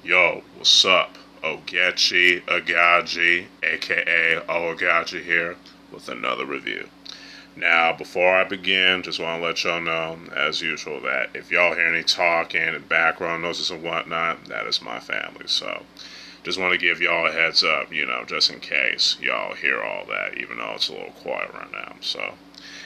Yo, what's up? Ogechi, Aghaji, aka Oaghaji here, with another review. Now, before I begin, just want to let y'all know, as usual, that if y'all hear any talking and background noises and whatnot, that is my family. So, just want to give y'all a heads up, just in case y'all hear all that, even though it's a little quiet right now. So,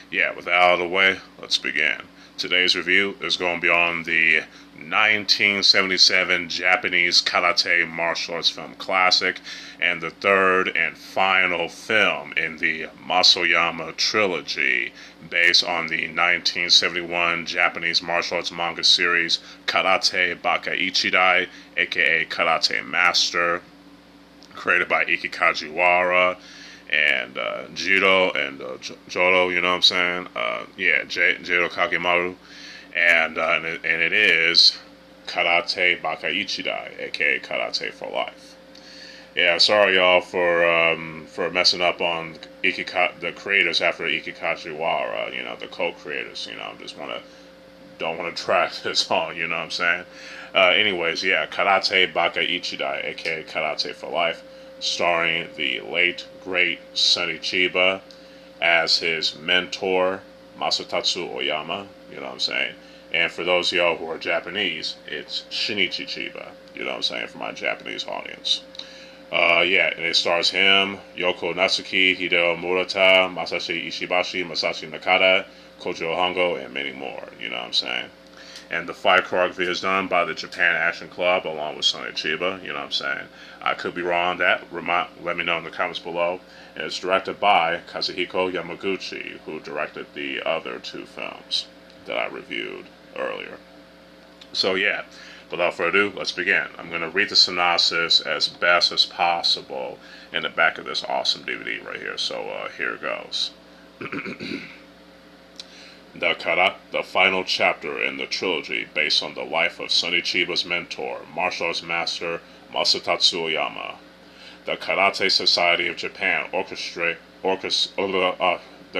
yeah, with that out of the way, let's begin. Today's review is going to be on the 1977 Japanese karate martial arts film classic, and the third and final film in the Masayama Trilogy, based on the 1971 Japanese martial arts manga series Karate Baka Ichidai, aka Karate Master, created by Ikki Kajiwara and Jirō and Jōya, you know what I'm saying? Jirō Kagemaru. And it is Karate Baka Ichidai, aka Karate for Life. Yeah, sorry y'all for messing up on the creators after Ikki Kajiwara, the co-creators. Don't want to drag this on, you know what I'm saying? Anyways, yeah, Karate Baka Ichidai, aka Karate for Life, starring the late great Sonny Chiba as his mentor, Masutatsu Oyama, you know what I'm saying? And for those of y'all who are Japanese, it's Shinichi Chiba, you know what I'm saying, for my Japanese audience. And it stars him, Yoko, Natsuki, Hideo, Murota, Masashi, Ishibashi, Masashi Nakata, Kojiro, Hongo, and many more, you know what I'm saying? And the fight choreography is done by the Japan Action Club along with Sonny Chiba, you know what I'm saying? I could be wrong on that, let me know in the comments below. And it's directed by Kazuhiko Yamaguchi, who directed the other two films that I reviewed earlier. So yeah, without further ado, let's begin. I'm going to read the synopsis as best as possible in the back of this awesome DVD right here. So here it goes. The final chapter in the trilogy, based on the life of Sonny Chiba's mentor, martial arts master Masutatsu Oyama. The Karate Society of Japan the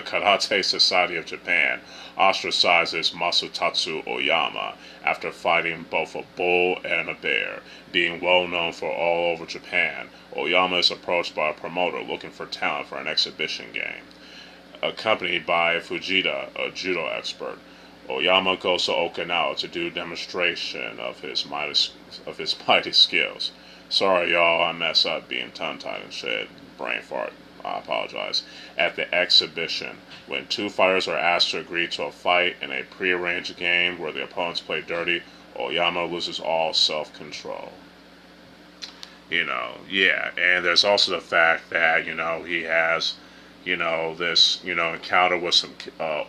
Karate Society of Japan ostracizes Masutatsu Oyama after fighting both a bull and a bear. Being well known for all over Japan, Oyama is approached by a promoter looking for talent for an exhibition game. Accompanied by Fujita, a judo expert, Oyama goes to Okinawa to do a demonstration of his mighty skills. Sorry, y'all, I mess up being tongue-tied and shit. Brain fart. I apologize. At the exhibition, when two fighters are asked to agree to a fight in a prearranged game where the opponents play dirty, Oyama loses all self-control. And there's also the fact that, he has this, encounter with some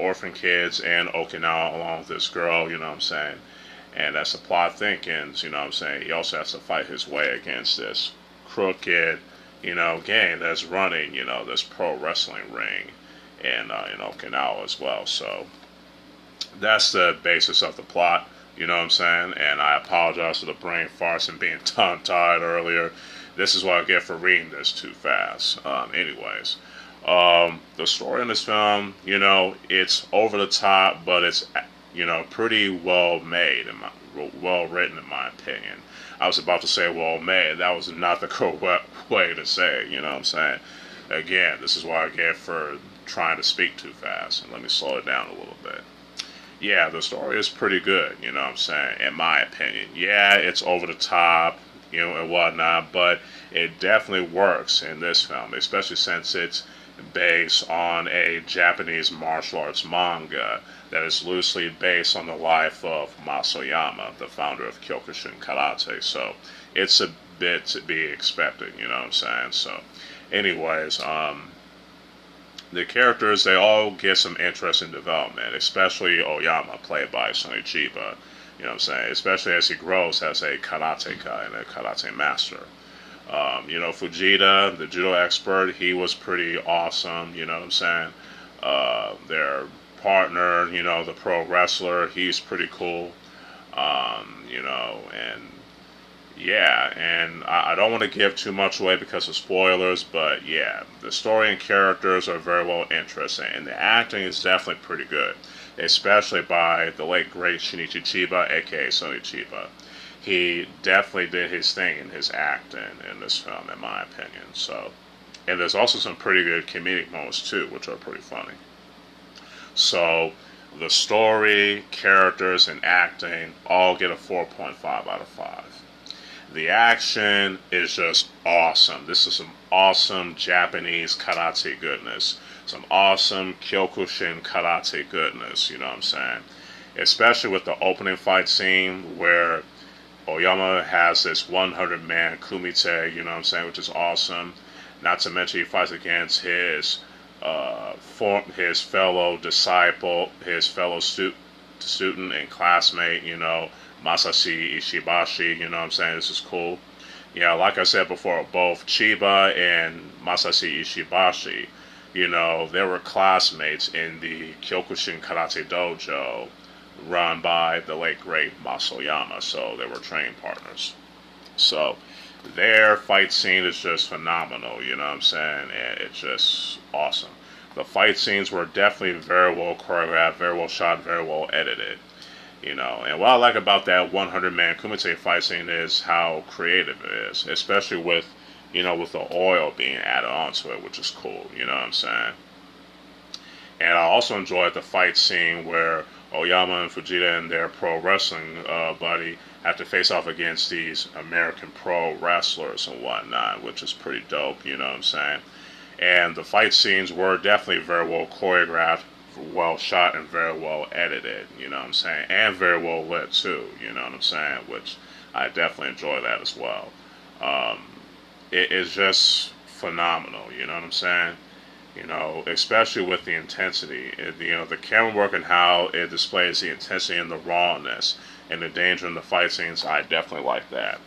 orphan kids in Okinawa along with this girl, you know what I'm saying? And that's the plot thinkings, you know what I'm saying? He also has to fight his way against this crooked, gang that's running, this pro wrestling ring in Okinawa as well. So that's the basis of the plot, you know what I'm saying? And I apologize for the brain farts and being tongue-tied earlier. This is what I get for reading this too fast. Anyways. The story in this film, it's over the top, but it's, pretty well made, well written in my opinion. I was about to say well made. That was not the correct way to say it, you know what I'm saying? Again, this is what I get for trying to speak too fast. And let me slow it down a little bit. Yeah, the story is pretty good, you know what I'm saying, in my opinion. Yeah, it's over the top, and whatnot, but it definitely works in this film, especially since it's based on a Japanese martial arts manga that is loosely based on the life of Masayama, the founder of Kyokushin Karate. So it's a bit to be expected, you know what I'm saying? So anyways, the characters, they all get some interesting development, especially Oyama, played by Sonny Chiba, you know what I'm saying? Especially as he grows as a karateka and a karate master. Fujita, the judo expert, he was pretty awesome, you know what I'm saying? Their partner, the pro wrestler, he's pretty cool. And I don't want to give too much away because of spoilers, but yeah, the story and characters are very well interesting, and the acting is definitely pretty good, especially by the late great Shinichi Chiba, aka Sonny Chiba. he definitely did his thing in his acting in this film, in my opinion. So, and there's also some pretty good comedic moments too, which are pretty funny. So, the story, characters, and acting all get a 4.5 out of 5. The action is just awesome. This is some awesome Japanese karate goodness. Some awesome Kyokushin karate goodness, you know what I'm saying? Especially with the opening fight scene where Oyama has this 100-man kumite, you know what I'm saying, which is awesome. Not to mention he fights against his fellow disciple, his fellow student and classmate, you know, Masashi Ishibashi, you know what I'm saying? This is cool. Yeah, like I said before, both Chiba and Masashi Ishibashi, you know, they were classmates in the Kyokushin Karate Dojo run by the late great Oyama, so they were training partners. So their fight scene is just phenomenal, you know what I'm saying? And it's just awesome. The fight scenes were definitely very well choreographed, very well shot, very well edited. You know, and what I like about that 100-man kumite fight scene is how creative it is, especially with, you know, with the oil being added onto it, which is cool, you know what I'm saying? And I also enjoyed the fight scene where Oyama and Fujita and their pro wrestling buddy have to face off against these American pro wrestlers and whatnot, which is pretty dope, you know what I'm saying? And the fight scenes were definitely very well choreographed, well shot, and very well edited, you know what I'm saying? And very well lit too, you know what I'm saying? Which I definitely enjoy that as well. It is just phenomenal, you know what I'm saying? You know, especially with the intensity, you know, the camera work and how it displays the intensity and the rawness and the danger in the fight scenes. I definitely like that.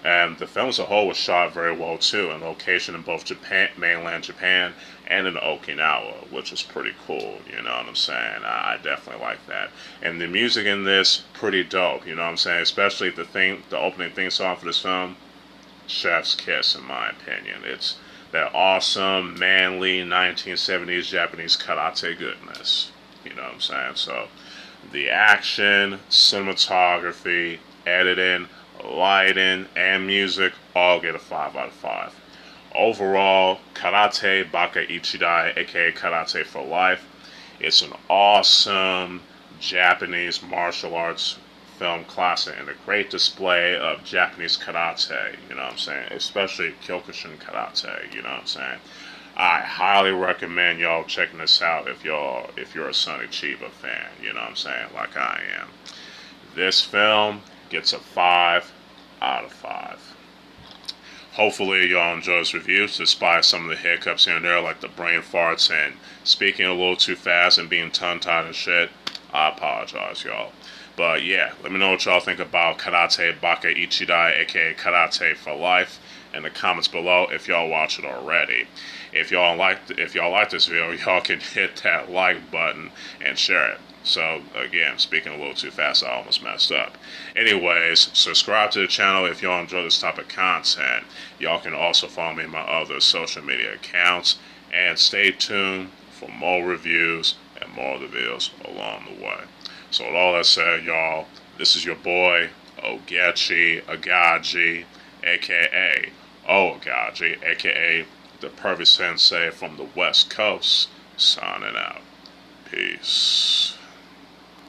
And the film as a whole was shot very well too, in location in both Japan, mainland Japan, and in Okinawa, which is pretty cool, you know what I'm saying? I definitely like that. And the music in this, pretty dope, you know what I'm saying? Especially the opening theme song for this film, chef's kiss, in my opinion. It's that awesome, manly 1970s Japanese karate goodness, you know what I'm saying? So the action, cinematography, editing, lighting, and music all get a 5 out of 5. Overall, Karate Baka Ichidai, aka Karate for Life, it's an awesome Japanese martial arts film classic and a great display of Japanese karate, you know what I'm saying? Especially Kyokushin karate, you know what I'm saying? I highly recommend y'all checking this out if you're a Sonny Chiba fan, you know what I'm saying, like I am. This film gets a 5 out of 5. Hopefully y'all enjoy this review, despite some of the hiccups here and there, like the brain farts and speaking a little too fast and being tongue-tied and shit. I apologize, y'all. But yeah, let me know what y'all think about Karate Baka Ichidai, aka Karate for Life, in the comments below if y'all watch it already. If y'all like this video, y'all can hit that like button and share it. So, again, speaking a little too fast, I almost messed up. Anyways, subscribe to the channel if y'all enjoy this type of content. Y'all can also follow me on my other social media accounts. And stay tuned for more reviews and more of the videos along the way. So, with all that said, y'all, this is your boy, Ogechi, Aghaji, a.k.a. Oaghaji, a.k.a. the perfect sensei from the West Coast, signing out. Peace.